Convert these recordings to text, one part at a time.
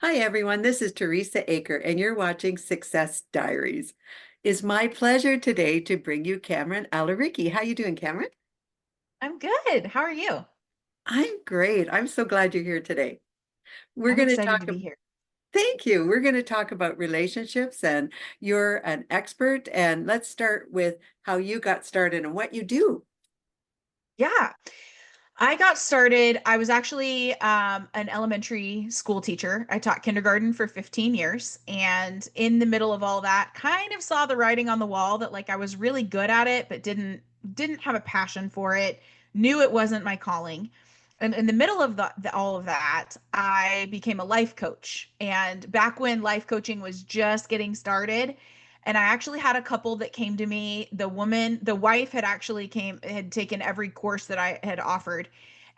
Hi, everyone. This is Teresa Aker, and you're watching Success Diaries. It's my pleasure today to bring you Kameran Al-Areqi. How you doing, Cameron? I'm good. How are you? I'm great. I'm so glad you're here today. We're I'm going to excited talk. to be here. Thank you. We're going to talk about relationships, and you're an expert. And let's start with how you got started and what you do. Yeah, I got started. I was actually an elementary school teacher. I taught kindergarten for 15 years. And in the middle of all that, kind of saw the writing on the wall that like I was really good at it, but didn't have a passion for it, knew it wasn't my calling. And in the middle of all of that, I became a life coach. And back when life coaching was just getting started, and I actually had a couple that came to me. The wife had taken every course that I had offered.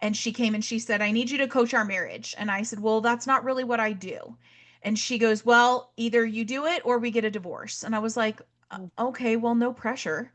And she came and she said, I need you to coach our marriage. And I said, well, that's not really what I do. And she goes, well, either you do it or we get a divorce. And I was like, okay, well, no pressure.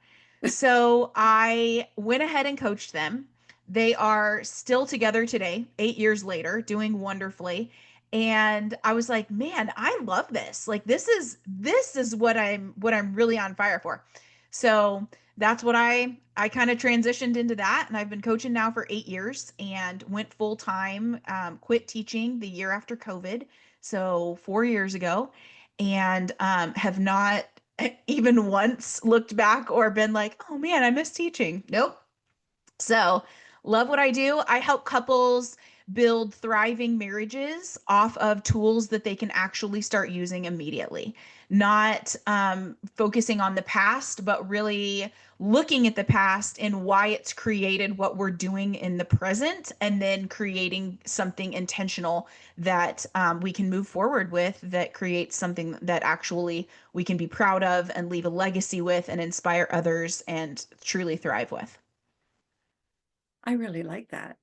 So I went ahead and coached them. They are still together today, 8 years later, doing wonderfully. And I was like, man, I love this. Like this is what I'm really on fire for. So that's what I kind of transitioned into that, and I've been coaching now for 8 years and went full time. Quit teaching the year after COVID, so 4 years ago, and have not even once looked back or been like, oh man, I miss teaching. Nope. So, love what I do. I help couples build thriving marriages off of tools that they can actually start using immediately, not focusing on the past, but really looking at the past and why it's created what we're doing in the present, and then creating something intentional that we can move forward with that creates something that actually we can be proud of and leave a legacy with and inspire others and truly thrive with. I really like that.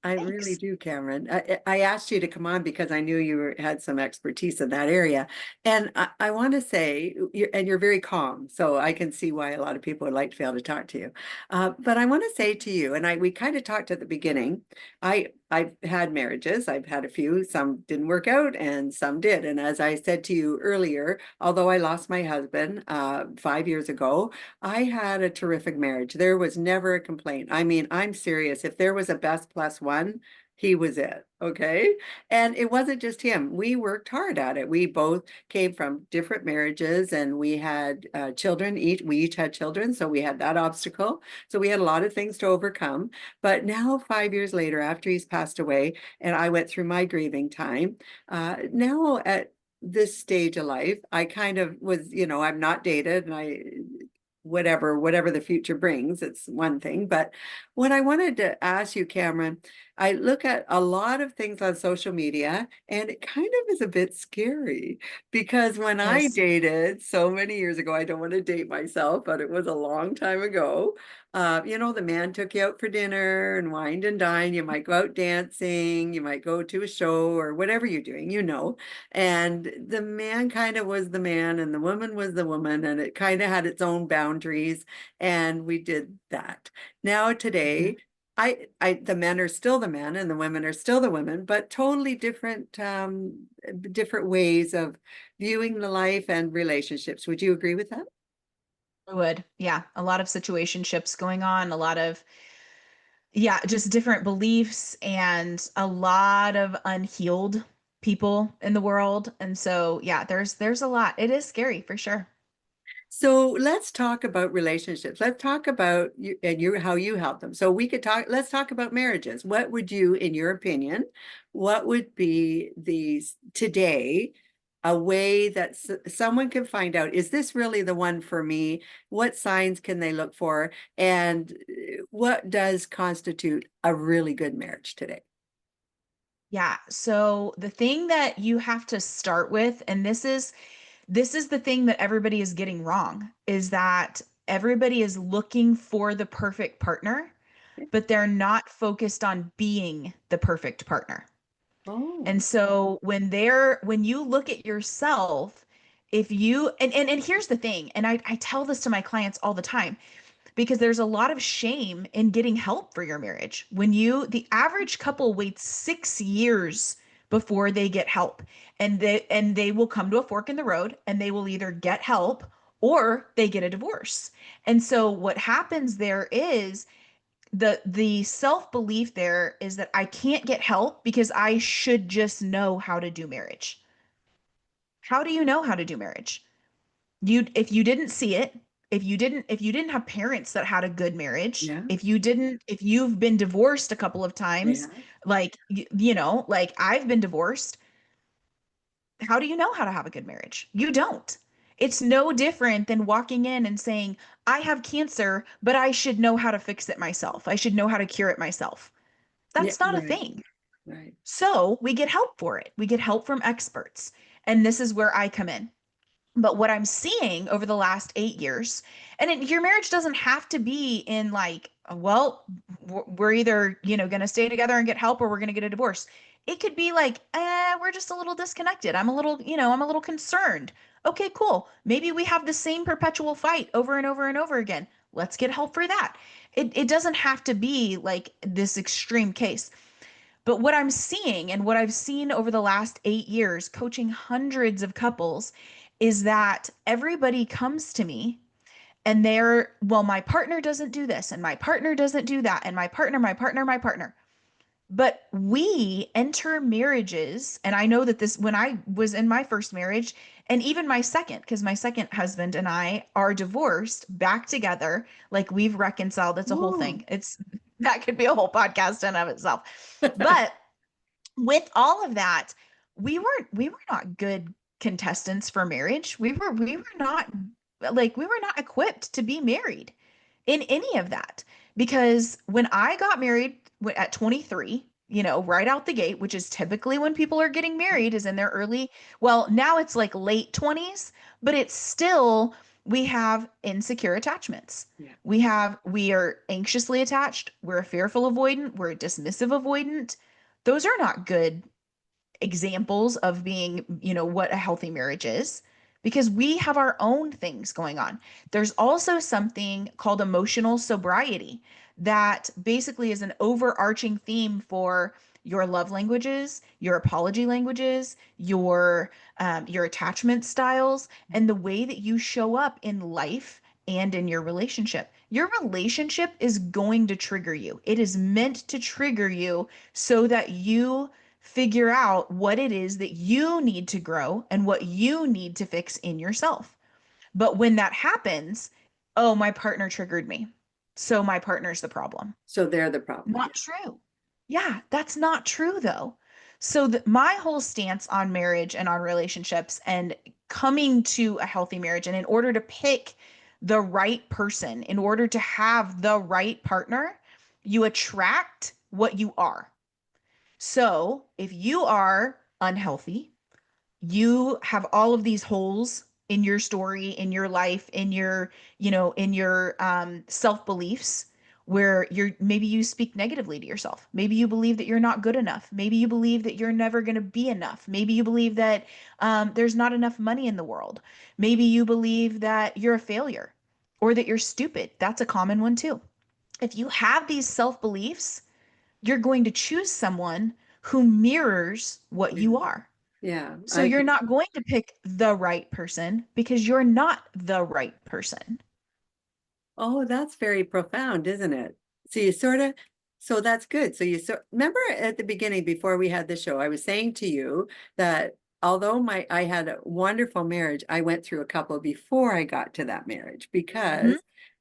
I really Thanks. do, Cameron. I asked you to come on because I knew had some expertise in that area. And I want to say, you're very calm, so I can see why a lot of people would like to be able to talk to you. But I want to say to you, and we kind of talked at the beginning, I've had marriages, I've had a few, some didn't work out and some did. And as I said to you earlier, although I lost my husband 5 years ago, I had a terrific marriage. There was never a complaint. I mean, I'm serious. If there was a best plus one, he was it. Okay. And it wasn't just him. We worked hard at it. We both came from different marriages and we had children. We each had children. So we had that obstacle. So we had a lot of things to overcome. But now, 5 years later, after he's passed away, and I went through my grieving time, now at this stage of life, I kind of was, I'm not dated and whatever the future brings, it's one thing. But what I wanted to ask you, Cameron, I look at a lot of things on social media and it kind of is a bit scary because when I Yes. dated so many years ago, I don't want to date myself, but it was a long time ago. The man took you out for dinner and wined and dined. You might go out dancing, you might go to a show or whatever you're doing. And the man kind of was the man and the woman was the woman, and it kind of had its own boundaries. And we did that. Now, Mhm. today, the men are still the men and the women are still the women, but totally different ways of viewing the life and relationships. Would you agree with that? I would. Yeah. A lot of situationships going on, a lot of, yeah, just different beliefs and a lot of unhealed people in the world. And so, yeah, there's a lot. It is scary for sure. So let's talk about relationships. Let's talk about you and how you help them. So let's talk about marriages. What would you, in your opinion, what would be today a way that someone can find out, is this really the one for me? What signs can they look for? And what does constitute a really good marriage today? Yeah. So the thing that you have to start with, and this is the thing that everybody is getting wrong, is that everybody is looking for the perfect partner, but they're not focused on being the perfect partner. Oh, And so when you look at yourself, if you and here's the thing, and I tell this to my clients all the time, because there's a lot of shame in getting help for your marriage. The average couple waits 6 years before they get help. And they will come to a fork in the road, and they will either get help or they get a divorce. And so what happens there is the self-belief there is that I can't get help because I should just know how to do marriage. How do you know how to do marriage? You if you didn't see it, if you didn't have parents that had a good marriage, Yeah, if you've been divorced a couple of times, yeah, like like I've been divorced, how do you know how to have a good marriage? You don't. It's no different than walking in and saying, I have cancer, but I should know how to fix it myself. I should know how to cure it myself. yeah, That's not a right, thing. right. So we get help for it. We get help from experts. And this is where I come in. But what I'm seeing over the last 8 years, and your marriage doesn't have to be in like, well, we're either, going to stay together and get help, or we're going to get a divorce. It could be like, we're just a little disconnected. I'm a little concerned. Okay, cool. Maybe we have the same perpetual fight over and over and over again. Let's get help for that. It doesn't have to be like this extreme case. But what I'm seeing and what I've seen over the last 8 years, coaching hundreds of couples, is that everybody comes to me and well, my partner doesn't do this, and my partner doesn't do that, and my partner. But we enter marriages, and I know that this, when I was in my first marriage, and even my second, because my second husband and I are divorced, back together, like we've reconciled. It's a whole Oh. thing. That could be a whole podcast in of itself. But with all of that, we were not good contestants for marriage. We were not equipped to be married in any of that, because when I got married at 23, right out the gate, which is typically when people are getting married, is in their early, well, now it's like late 20s, but it's still, we have insecure attachments. Yeah, We are anxiously attached, we're a fearful avoidant, we're a dismissive avoidant. Those are not good examples of being, what a healthy marriage is, because we have our own things going on. There's also something called emotional sobriety that basically is an overarching theme for your love languages, your apology languages, your attachment styles, and the way that you show up in life and in your relationship. Your relationship is going to trigger you. It is meant to trigger you so that you figure out what it is that you need to grow and what you need to fix in yourself. But when that happens, oh, my partner triggered me, so my partner's the problem. so they're the problem. Not true. Yeah, that's not true though. So my whole stance on marriage and on relationships and coming to a healthy marriage, and in order to pick the right person, in order to have the right partner, you attract what you are. So if you are unhealthy, you have all of these holes in your story, in your life, in your self-beliefs, where maybe you speak negatively to yourself. Maybe you believe that you're not good enough. Maybe you believe that you're never going to be enough. Maybe you believe that there's not enough money in the world. Maybe you believe that you're a failure or that you're stupid. That's a common one too. If you have these self-beliefs, you're going to choose someone who mirrors what Yeah, you are. yeah, So I you're agree. not going to pick the right person because you're not the right person. Oh, that's very profound, isn't it? So you sort of, so that's good. So remember at the beginning before we had the show, I was saying to you that although I had a wonderful marriage, I went through a couple before I got to that marriage Hmm. because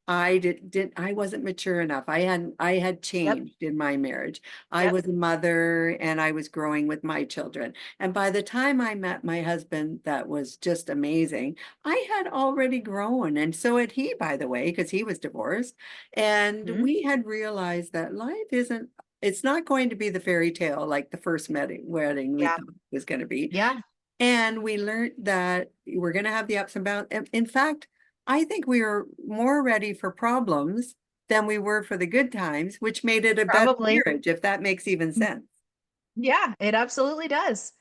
I wasn't mature enough. I had Yep. changed in my marriage. I Yep. was a mother and I was growing with my children. And by the time I met my husband, that was just amazing. I had already grown, and so had he, by the way, because he was divorced. And Hmm. we had realized that it's not going to be the fairy tale like the first wedding we Yeah. thought it was going to be. Yeah. And we learned that we're going to have the ups and downs. In fact, I think we were more ready for problems than we were for the good times, which made it a better Probably. marriage, if that makes even sense. Yeah, it absolutely does.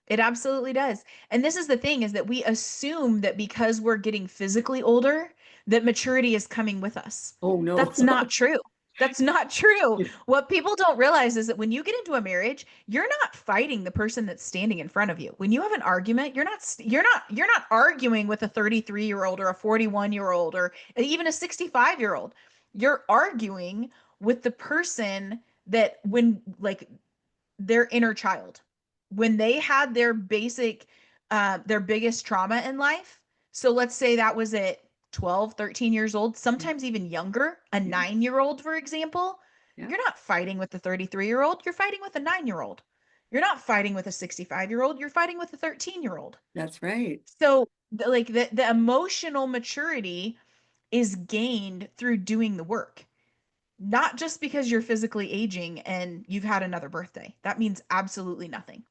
It absolutely does. And this is the thing, is that we assume that because we're getting physically older, that maturity is coming with us. Oh, no. That's not true. That's not true. What people don't realize is that when you get into a marriage, you're not fighting the person that's standing in front of you. When you have an argument, you're not arguing with a 33-year-old or a 41-year-old or even a 65-year-old. You're arguing with the person that when like their inner child, when they had their biggest trauma in life. So let's say that was at 12, 13 years old, sometimes even younger, a Yeah, 9-year-old, for example. yeah, You're not fighting with a 33-year-old, you're fighting with a 9-year-old. You're not fighting with a 65-year-old, you're fighting with a 13-year-old. that's right. So the emotional maturity is gained through doing the work, not just because you're physically aging and you've had another birthday. That means absolutely nothing.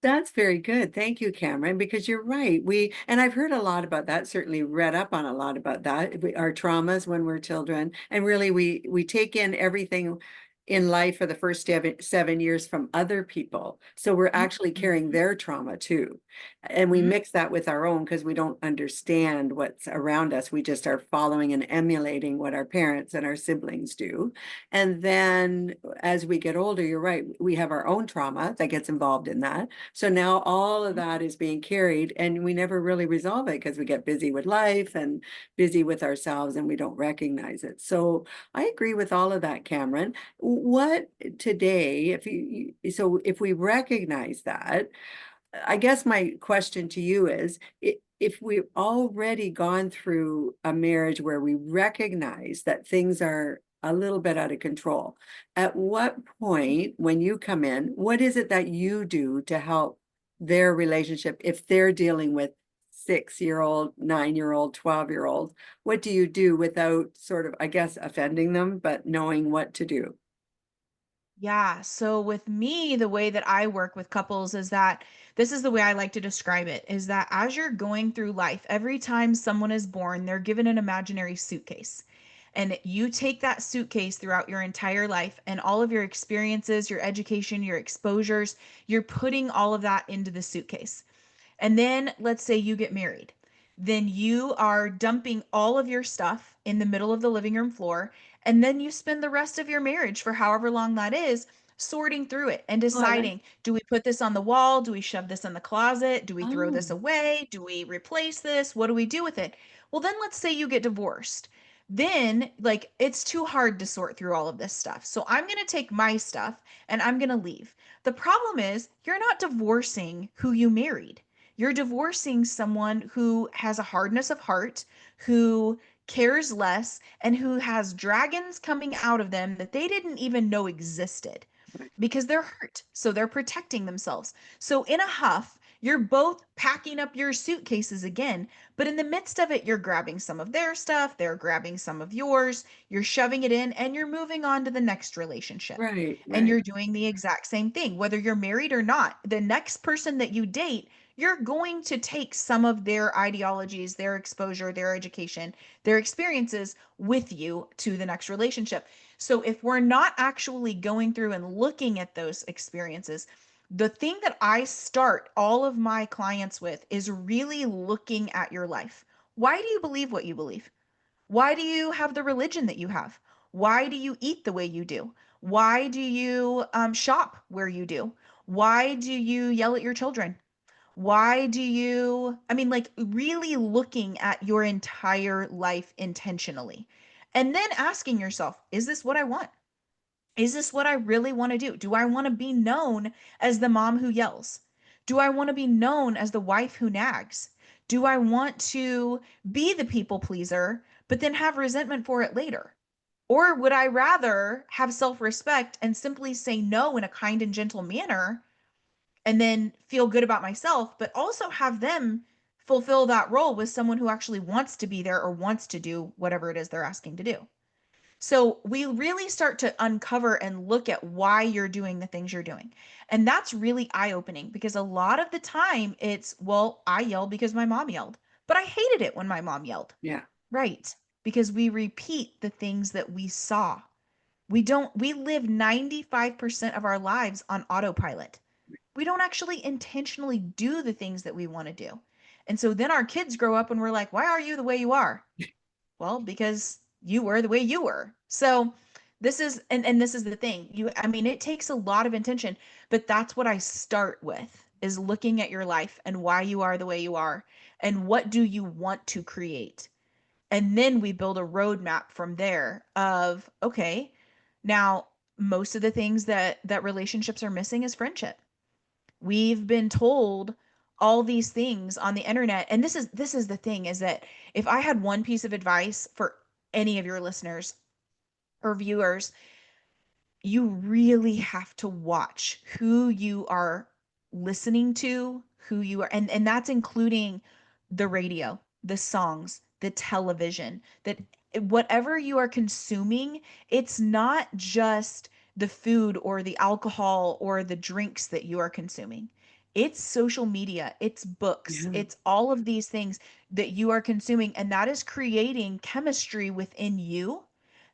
That's very good. Thank you, Cameron, because you're right. And I've heard a lot about that, certainly read up on a lot about that, our traumas when we're children. And really, we take in everything in life for the first 7 years from other people. So we're actually carrying Mhm. their trauma too. And we Mhm. mix that with our own because we don't understand what's around us. We just are following and emulating what our parents and our siblings do. And then as we get older, you're right, we have our own trauma that gets involved in that. So now all of that is being carried, and we never really resolve it because we get busy with life and busy with ourselves and we don't recognize it. So I agree with all of that, Cameron. What today, so if we recognize that, I guess my question to you is, if we've already gone through a marriage where we recognize that things are a little bit out of control, at what point when you come in, what is it that you do to help their relationship if they're dealing with 6-year-old, 9-year-old, 12-year-old? What do you do without sort of, I guess, offending them, but knowing what to do? Yeah. So with me, the way that I work with couples is that this is the way I like to describe it is that as you're going through life, every time someone is born, they're given an imaginary suitcase. And you take that suitcase throughout your entire life and all of your experiences, your education, your exposures, you're putting all of that into the suitcase. And then let's say you get married. Then you are dumping all of your stuff in the middle of the living room floor. And then you spend the rest of your marriage for however long that is sorting through it and Oh, I like, deciding, do we put this on the wall? Do we shove this in the closet? Do we throw this oh, away? Do we replace this? What do we do with it? Well, then let's say you get divorced. Then, like, it's too hard to sort through all of this stuff. So I'm going to take my stuff and I'm going to leave. The problem is, you're not divorcing who you married. You're divorcing someone who has a hardness of heart, who cares less, and who has dragons coming out of them that they didn't even know existed right, because they're hurt. So they're protecting themselves. So in a huff, you're both packing up your suitcases again, but in the midst of it, you're grabbing some of their stuff, they're grabbing some of yours, you're shoving it in, and you're moving on to the next relationship. right, And right, you're doing the exact same thing, whether you're married or not. The next person that you date, you're going to take some of their ideologies, their exposure, their education, their experiences with you to the next relationship. So if we're not actually going through and looking at those experiences, the thing that I start all of my clients with is really looking at your life. Why do you believe what you believe? Why do you have the religion that you have? Why do you eat the way you do? Why do you shop where you do? Why do you yell at your children? Why do you, I mean, like really looking at your entire life intentionally and then asking yourself, is this what I want? Is this what I really want to do? Do I want to be known as the mom who yells? Do I want to be known as the wife who nags? Do I want to be the people pleaser, but then have resentment for it later? Or would I rather have self respect and simply say no in a kind and gentle manner and then feel good about myself, but also have them fulfill that role with someone who actually wants to be there or wants to do whatever it is they're asking to do? So we really start to uncover and look at why you're doing the things you're doing. And that's really eye opening because a lot of the time it's, well, I yelled because my mom yelled, but I hated it when my mom yelled. yeah, Right. Because we repeat the things that we saw. We live 95% of our lives on autopilot. We don't actually intentionally do the things that we want to do. And so then our kids grow up and we're like, why are you the way you are? Well, because you were the way you were. So this is, and this is the thing. I mean, it takes a lot of intention, but that's what I start with, is looking at your life and why you are the way you are and what do you want to create. And then we build a roadmap from there of, okay, now most of the things that relationships are missing is friendship. We've been told all these things on the internet. And this is the thing, is that if I had one piece of advice for any of your listeners or viewers, you really have to watch who you are listening to, who you are, and that's including the radio, the songs, the television, that whatever you are consuming, it's not just the food or the alcohol or the drinks that you are consuming. It's social media, it's books, Yeah. it's all of these things that you are consuming, and that is creating chemistry within you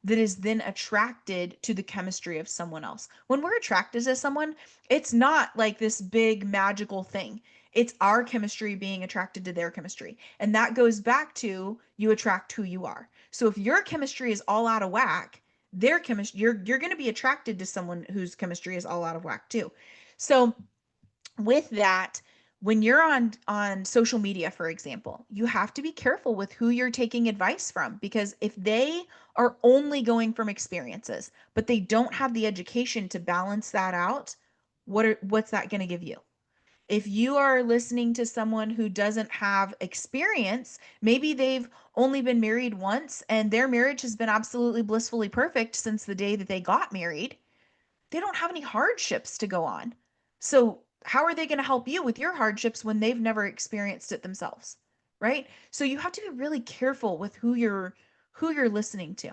that is then attracted to the chemistry of someone else. When we're attracted to someone, it's not like this big magical thing. It's our chemistry being attracted to their chemistry. And that goes back to, you attract who you are. So if your chemistry is all out of whack, their chemistry, you're going to be attracted to someone whose chemistry is all out of whack too. So with that, when you're on social media, for example, you have to be careful with who you're taking advice from, because if they are only going from experiences but they don't have the education to balance that out, what's that going to give you? If you are listening to someone who doesn't have experience, maybe they've only been married once and their marriage has been absolutely blissfully perfect since the day that they got married, they don't have any hardships to go on. So, how are they going to help you with your hardships when they've never experienced it themselves? Right? So you have to be really careful with who you're listening to.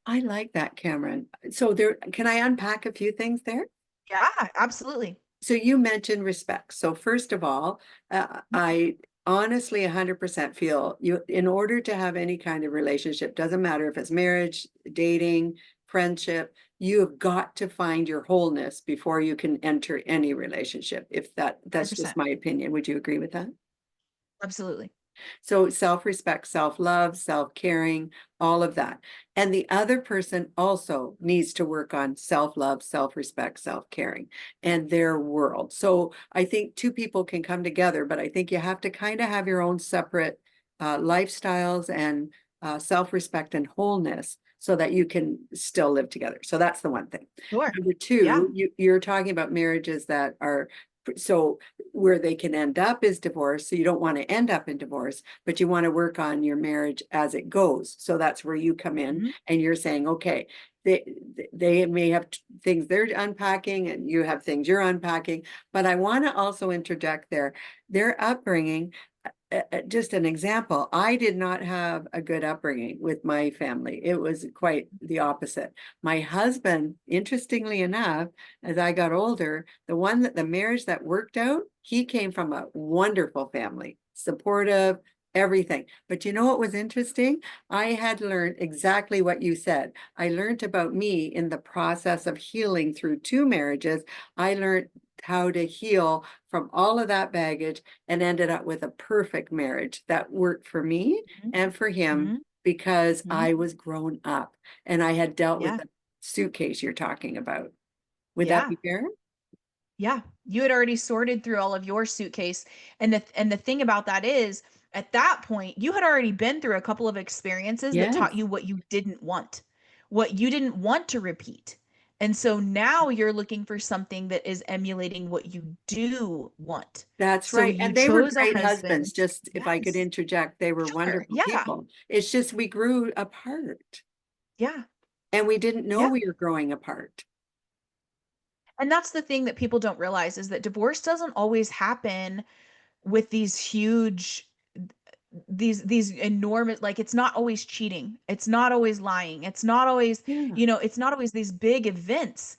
I like that, Cameron. So there, can I unpack a few things there? Yeah, absolutely. So you mentioned respect. So first of all, I honestly 100% feel you, in order to have any kind of relationship, doesn't matter if it's marriage, dating, friendship, you have got to find your wholeness before you can enter any relationship. If that's just 100%. my opinion. Would you agree with that? Absolutely. So self-respect, self-love, self-caring, all of that. And the other person also needs to work on self-love, self-respect, self-caring, and their world. So I think two people can come together, but I think you have to kind of have your own separate lifestyles and self-respect and wholeness so that you can still live together. So that's the one thing. Sure. Number Yeah. two, you're talking about marriages that are so where they can end up is divorce. So you don't want to end up in divorce, but you want to work on your marriage as it goes. So that's where you come in Mhm. and you're saying, okay, they they may have things they're unpacking and you have things you're unpacking. But I want to also interject their upbringing. Just an example, I did not have a good upbringing with my family. It was quite the opposite. My husband, interestingly enough, as I got older, the marriage that worked out, he came from a wonderful family, supportive, everything. But you know what was interesting? I had learned exactly what you said. I learned about me in the process of healing through two marriages. I learned how to heal from all of that baggage and ended up with a perfect marriage that worked for me Mhm. and for him Mhm. because Mhm. I was grown up and I had dealt with Yeah. the suitcase you're talking about. Would that Yeah. be fair? Yeah, you had already sorted through all of your suitcase. And the thing about that is, at that point, you had already been through a couple of experiences that taught Yes, you what you didn't want to repeat. And so now you're looking for something that is emulating what you do want. that's So right. you And they were chose a great husband. husbands. Just if I could Yes. interject, they were Sure. wonderful Yeah. people. It's just we grew apart Yeah. and we didn't know Yeah. we were growing apart. And that's the thing that people don't realize, is that divorce doesn't always happen with these enormous, like, it's not always cheating, it's not always lying, it's not always, Yeah. it's not always these big events.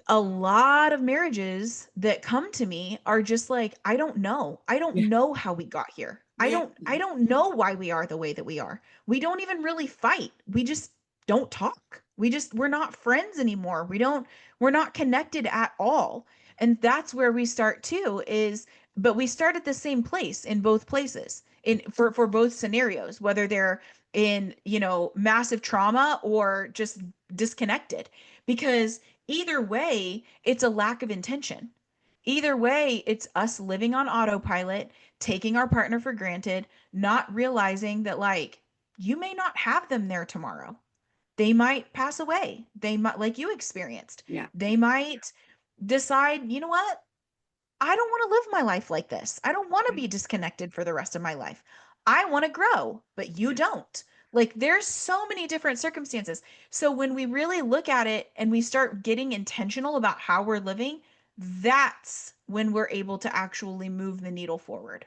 A lot of marriages that come to me are just like, I don't Yeah. know how we got here. i Yeah. don't i don't know why we are the way that we are. We don't even really fight, we just don't talk, we're not friends anymore, we're not connected at all. And that's where we start too, is, but we start at the same place in both places, in for both scenarios, whether they're in, massive trauma or just disconnected. Because either way, it's a lack of intention. Either way, it's us living on autopilot, taking our partner for granted, not realizing that, like, you may not have them there tomorrow. They might pass away. They might, like you experienced, Yeah. they might decide, you know what? I don't want to live my life like this. I don't want to Right. be disconnected for the rest of my life. I want to grow, but you Yes. don't. Like, there's so many different circumstances. So when we really look at it and we start getting intentional about how we're living, that's when we're able to actually move the needle forward.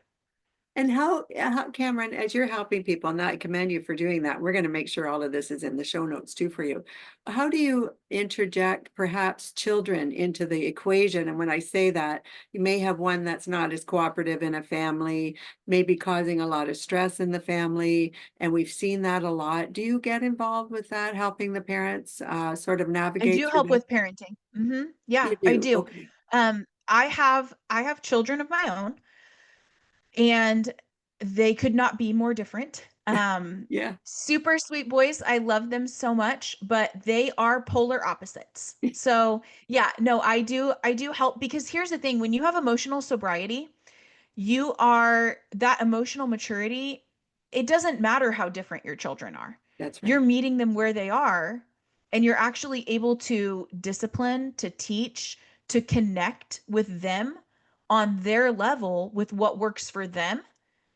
And how, Cameron, as you're helping people, and I commend you for doing that, we're going to make sure all of this is in the show notes too for you. How do you interject perhaps children into the equation? And when I say that, you may have one that's not as cooperative in a family, maybe causing a lot of stress in the family, and we've seen that a lot. Do you get involved with that, helping the parents sort of I navigate do through help that? with parenting. Yeah, You I do. do. Okay. I have children of my own, and they could not be more different. Yeah. Super sweet boys. I love them so much, but they are polar opposites. So, yeah, no, I do help, because here's the thing, when you have emotional sobriety, you are that emotional maturity. It doesn't matter how different your children are. That's You're right. meeting them where they are, and you're actually able to discipline, to teach, to connect with them on their level with what works for them,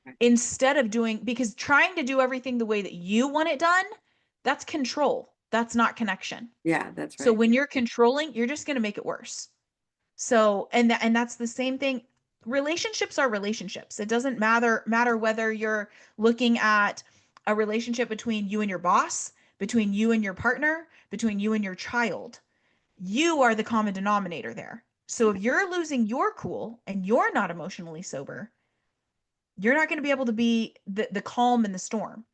Right. instead of doing, because trying to do everything the way that you want it done, that's control. That's not connection. Yeah, that's So right. when you're controlling, you're just going to make it worse. So, and that's the same thing. Relationships are relationships. It doesn't matter whether you're looking at a relationship between you and your boss, between you and your partner, between you and your child. You are the common denominator there. So if you're losing your cool and you're not emotionally sober, you're not going to be able to be the calm in the storm.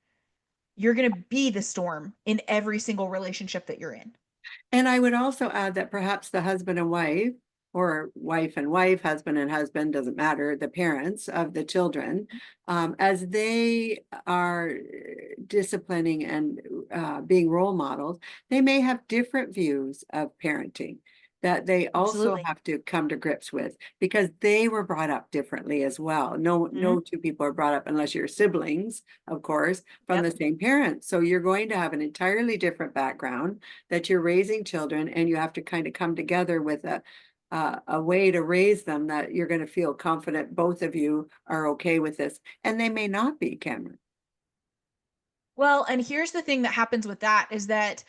You're going to be the storm in every single relationship that you're in. And I would also add that perhaps the husband and wife, or wife and wife, husband and husband, doesn't matter, the parents of the children, as they are disciplining and being role models, they may have different views of parenting that they also Absolutely. have to come to grips with because they were brought up differently as well. No, Mhm. no two people are brought up unless you're siblings, of course, from the Yep. same parents. So you're going to have an entirely different background that you're raising children, and you have to kind of come together with a way to raise them that you're going to feel confident both of you are okay with this, and they may not be, Cameron. Well, and here's the thing that happens with that is that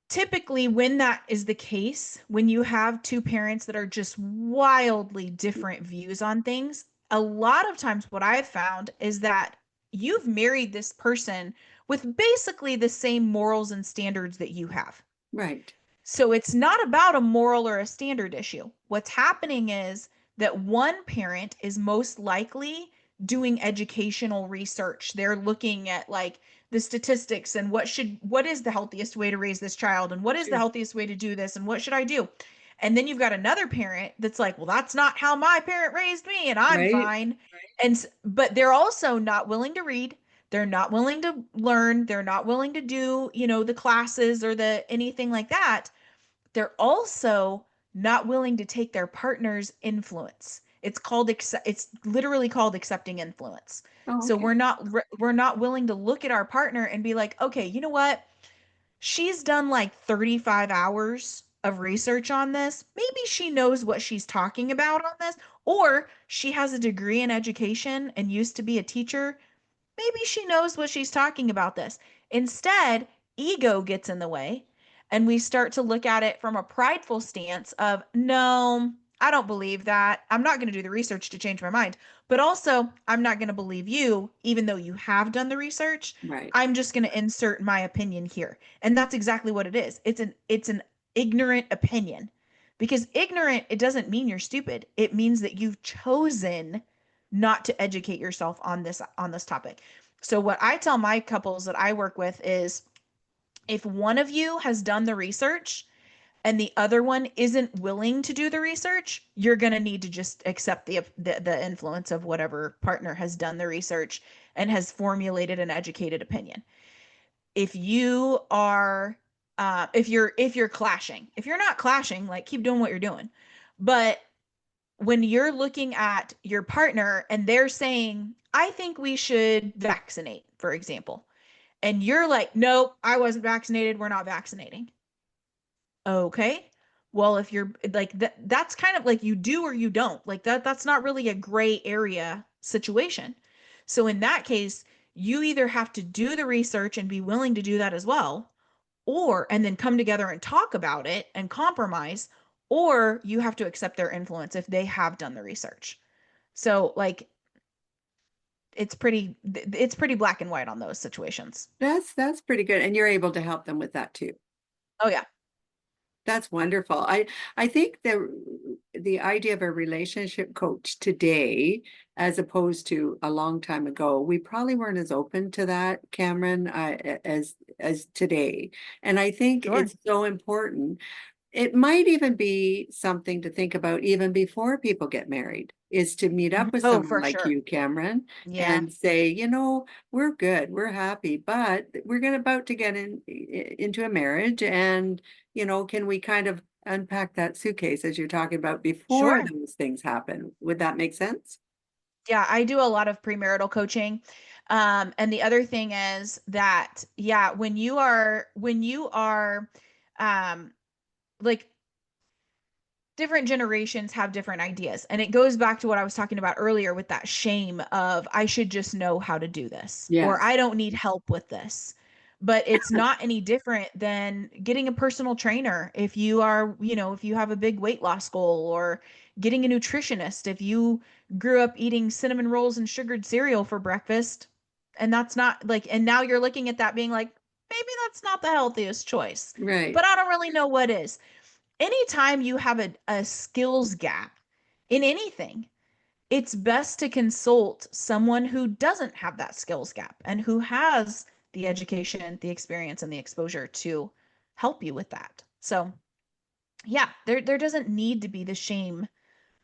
typically, when that is the case, when you have two parents that are just wildly different views on things, a lot of times what I've found is that you've married this person with basically the same morals and standards that you have. Right. So it's not about a moral or a standard issue. What's happening is that one parent is most likely doing educational research. They're looking at, like, the statistics and what is the healthiest way to raise this child, and what is the Sure. healthiest way to do this, and what should I do? And then you've got another parent that's like, well, that's not how my parent raised me and I'm Right. fine. But they're also not willing to read. They're not willing to learn. They're not willing to do, the classes or the anything like that. They're also not willing to take their partner's influence. It's literally called accepting influence. Oh, So okay. we're not willing to look at our partner and be like, "Okay, you know what? She's done like 35 hours of research on this. Maybe she knows what she's talking about on this, or she has a degree in education and used to be a teacher. Maybe she knows what she's talking about this." Instead, ego gets in the way, and we start to look at it from a prideful stance of, no, I don't believe that. I'm not going to do the research to change my mind. But also, I'm not going to believe you, even though you have done the research. Right. I'm just going to insert my opinion here. And that's exactly what it is. It's an ignorant opinion. Because ignorant, it doesn't mean you're stupid. It means that you've chosen not to educate yourself on this topic. So what I tell my couples that I work with is, if one of you has done the research and the other one isn't willing to do the research, you're going to need to just accept the influence of whatever partner has done the research and has formulated an educated opinion. If you are if you're clashing, if you're not clashing, like keep doing what you're doing. But when you're looking at your partner and they're saying, I think we should vaccinate, for example, and you're like, nope, I wasn't vaccinated, we're not vaccinating. Okay. Well, if you're like that's kind of like you do or you don't. Like that's not really a gray area situation. So in that case, you either have to do the research and be willing to do that as well, or and then come together and talk about it and compromise, or you have to accept their influence if they have done the research. So like it's pretty black and white on those situations. That's pretty good. And you're able to help them with that too. Oh yeah, That's wonderful. I think the idea of a relationship coach today, as opposed to a long time ago, we probably weren't as open to that, Cameron, as today. And I think sure. it's so important. It might even be something to think about even before people get married, is to meet up with Oh, someone for like sure. you, Cameron, Yeah, and say, we're good, we're happy, but we're going about to get into a marriage, and can we kind of unpack that suitcase as you're talking about before sure. those things happen? Would that make sense? Yeah, I do a lot of premarital coaching. And the other thing is that, yeah, when you are um like different generations have different ideas. And it goes back to what I was talking about earlier with that shame of I should just know how to do this or Yes. I don't need help with this. But it's not any different than getting a personal trainer if you are, if you have a big weight loss goal, or getting a nutritionist if you grew up eating cinnamon rolls and sugared cereal for breakfast. And that's not like, and now you're looking at that being like, maybe that's not the healthiest choice, Right. but I don't really know what is. Anytime you have a skills gap in anything, it's best to consult someone who doesn't have that skills gap and who has the education, the experience, and the exposure to help you with that. So, yeah, there doesn't need to be the shame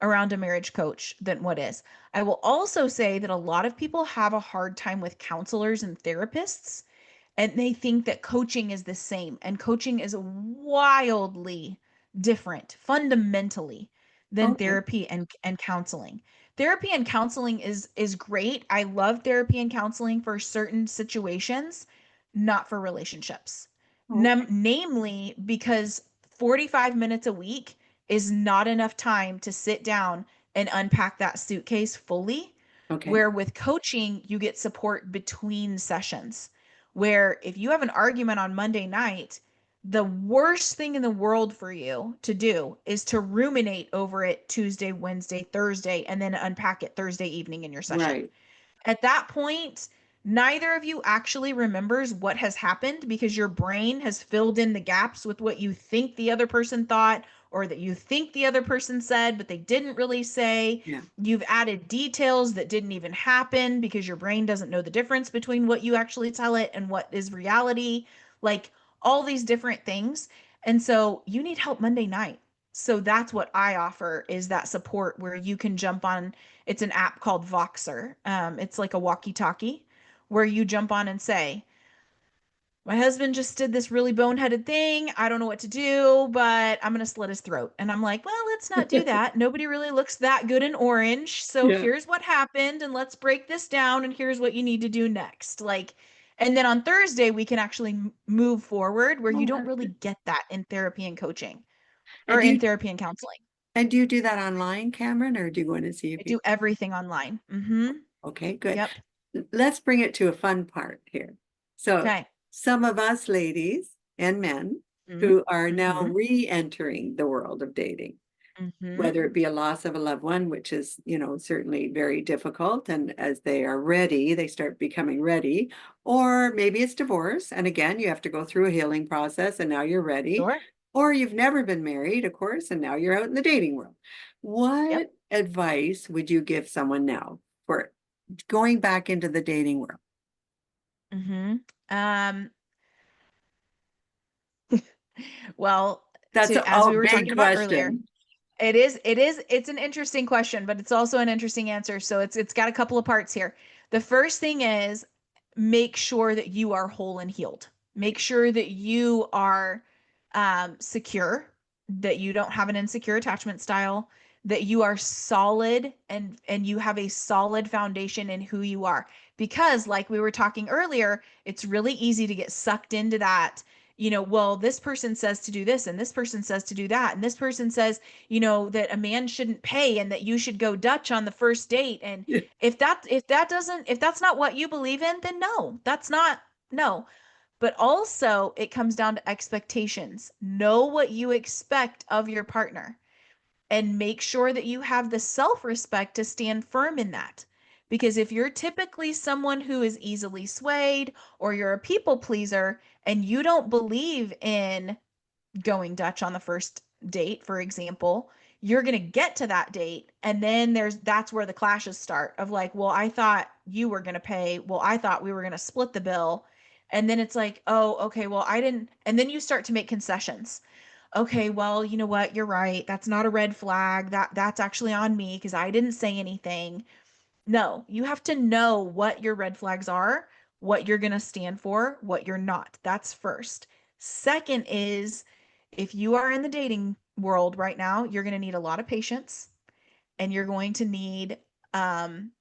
around a marriage coach than what is. I will also say that a lot of people have a hard time with counselors and therapists, and they think that coaching is the same, and coaching is wildly different fundamentally than Okay. therapy and counseling. Therapy and counseling is great. I love therapy and counseling for certain situations, not for relationships. Okay. Namely because 45 minutes a week is not enough time to sit down and unpack that suitcase fully. Okay. Where with coaching, you get support between sessions. Where if you have an argument on Monday night, the worst thing in the world for you to do is to ruminate over it Tuesday, Wednesday, Thursday, and then unpack it Thursday evening in your session. Right. At that point, neither of you actually remembers what has happened because your brain has filled in the gaps with what you think the other person thought or that you think the other person said, but they didn't really say. Yeah. You've added details that didn't even happen because your brain doesn't know the difference between what you actually tell it and what is reality. Like all these different things. And so you need help Monday night. So that's what I offer is that support where you can jump on. It's an app called Voxer. It's like a walkie-talkie where you jump on and say, my husband just did this really boneheaded thing. I don't know what to do, but I'm going to slit his throat. And I'm like, well, let's not do that. Nobody really looks that good in orange. So Yeah. here's what happened, and let's break this down, and here's what you need to do next. Like, and then on Thursday, we can actually move forward where you Oh, don't that's really good. get that in therapy and coaching or And do in you therapy and counseling. and do you do that online, Cameron, or do you go in and see I people? do everything online. Okay, good. Yep. Let's bring it to a fun part here. So, Okay. some of us ladies and men Mm-hmm. who are now Mm-hmm. re-entering the world of dating, Mm-hmm. whether it be a loss of a loved one, which is, certainly very difficult, and as they are ready, they start becoming ready, or maybe it's divorce, and again, you have to go through a healing process, and now you're ready, Sure. or you've never been married, of course, and now you're out in the dating world. Yep. What advice would you give someone now for going back into the dating world? Mm-hmm. Um, well, That's to as a we were big talking about earlier, question. it's an interesting question, but it's also an interesting answer. So it's got a couple of parts here. The first thing is make sure that you are whole and healed. Make sure that you are secure, that you don't have an insecure attachment style, that you are solid and you have a solid foundation in who you are. Because like we were talking earlier, it's really easy to get sucked into that. Well, this person says to do this, and this person says to do that, and this person says, that a man shouldn't pay and that you should go Dutch on the first date. And if that's not what you believe in, then no, that's not, no. But also it comes down to expectations. Know what you expect of your partner and make sure that you have the self-respect to stand firm in that. Because if you're typically someone who is easily swayed, or you're a people pleaser and you don't believe in going Dutch on the first date, for example, you're going to get to that date. And then that's where the clashes start of like, well, I thought you were going to pay. Well, I thought we were going to split the bill. And then it's like, oh, okay, well, I didn't. And then you start to make concessions. Okay, well, you know what? You're right. That's not a red flag. That's actually on me because I didn't say anything. No, you have to know what your red flags are, what you're going to stand for, what you're not. That's first. Second is if you are in the dating world right now, you're going to need a lot of patience and you're going to need um,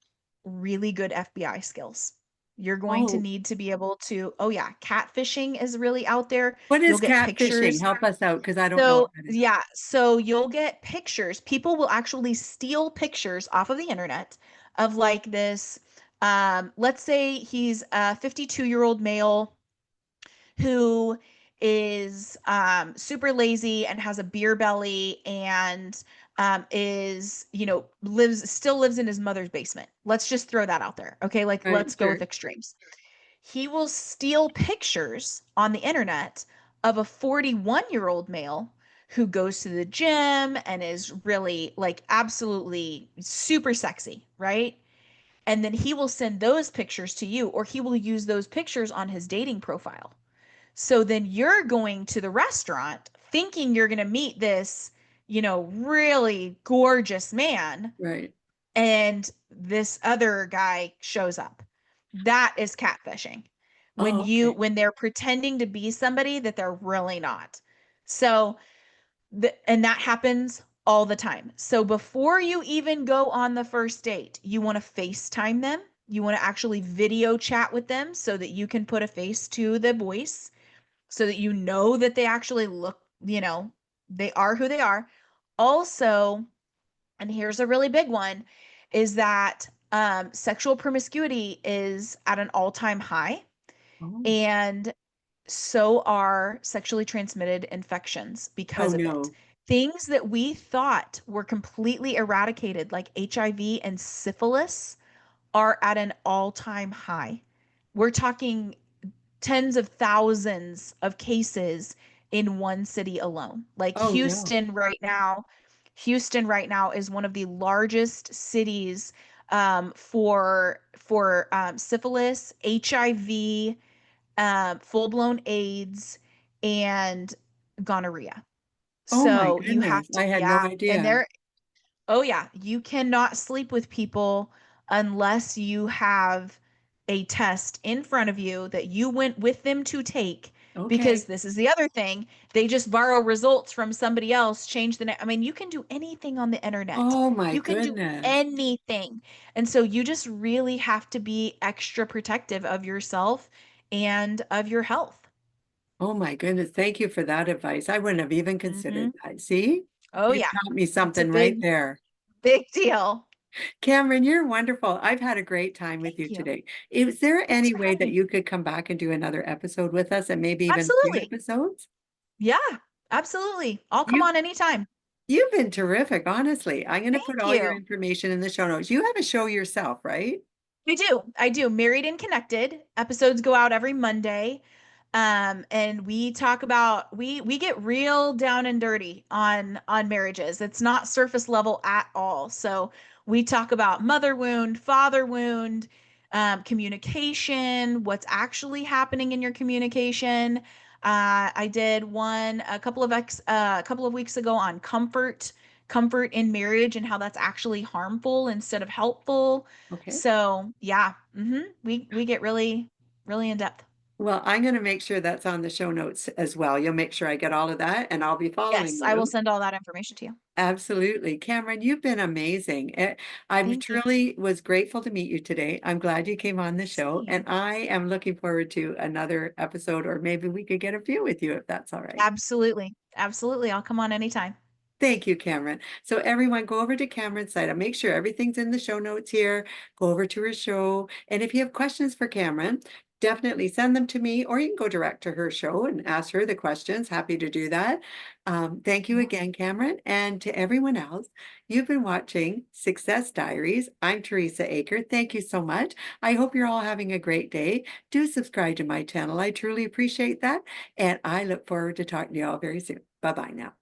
really good FBI skills. You're going to Oh, need to be able to, oh yeah, catfishing is really out there. what You'll is get catfishing? pictures. Help us out because I don't know So, about it. yeah, so you'll get pictures. People will actually steal pictures off of the internet of like this. Let's say he's a 52-year-old male who is super lazy and has a beer belly and still lives in his mother's basement. Let's just throw that out there. Okay, like Right, let's go with sure. extremes. He will steal pictures on the internet of a 41-year-old male who goes to the gym and is really like absolutely super sexy, right? And then he will send those pictures to you, or he will use those pictures on his dating profile. So then you're going to the restaurant thinking you're going to meet this, really gorgeous man, Right. and this other guy shows up. That is catfishing. Oh, okay. When they're pretending to be somebody that they're really not. So and that happens all the time. So before you even go on the first date, you want to FaceTime them. You want to actually video chat with them so that you can put a face to the voice, so that you know that they actually look, they are who they are. Also, and here's a really big one, is that sexual promiscuity is at an all-time high, Oh, and so are sexually transmitted infections oh because of it. no. Things that we thought were completely eradicated, like HIV and syphilis, are at an all-time high. We're talking tens of thousands of cases in one city alone. Like Oh no. Houston right now is one of the largest cities for syphilis, HIV, full-blown AIDS, and gonorrhea. Oh my So you have goodness. to, I had no yeah, and idea. oh yeah, you cannot sleep with people unless you have a test in front of you that you went with them to take, because Okay. this is the other thing. They just borrow results from somebody else, change the I mean, you can do anything on the internet. Oh my You can do goodness. anything. And so you just really have to be extra protective of yourself and of your health. Oh my goodness. Thank you for that advice. I wouldn't have even considered Hmm. that. See? Oh You yeah. taught me It's a something right there. big deal. Cameron, you're wonderful. I've had a great time with Thank you you. today. Is there Thanks any for way having that me. you could come back and do another episode with us and maybe even a few Absolutely. episodes? Yeah, absolutely. I'll come You on anytime. you've been terrific, honestly. I'm going to put Thank all your you. information in the show notes. You have a show yourself, right? I do. I do. Married and Connected. Episodes go out every Monday. And we talk about we get real down and dirty on marriages. It's not surface level at all. So we talk about mother wound, father wound, communication, what's actually happening in your communication. I did one a couple of weeks ago on comfort in marriage and how that's actually harmful instead of helpful. Okay. So yeah, we get really, really in depth. Well, I'm going to make sure that's on the show notes as well. You'll make sure I get all of that, and I'll be following Yes, I will you. send all that information to you. Absolutely. Cameron, you've been amazing. I Thank you. truly was grateful to meet you today. I'm glad you came on the show, and Same. I am looking forward to another episode, or maybe we could get a few with you if that's all right. Absolutely. Absolutely. I'll come on anytime. Thank you, Cameron. So everyone go over to Cameron's site. I'll make sure everything's in the show notes here. Go over to her show. And if you have questions for Cameron, definitely send them to me, or you can go direct to her show and ask her the questions. Happy to do that. Thank you Yeah. again, Cameron. And to everyone else, you've been watching Success Diaries. I'm Teresa Aker. Thank you so much. I hope you're all having a great day. Do subscribe to my channel. I truly appreciate that. And I look forward to talking to you all very soon. Bye-bye now.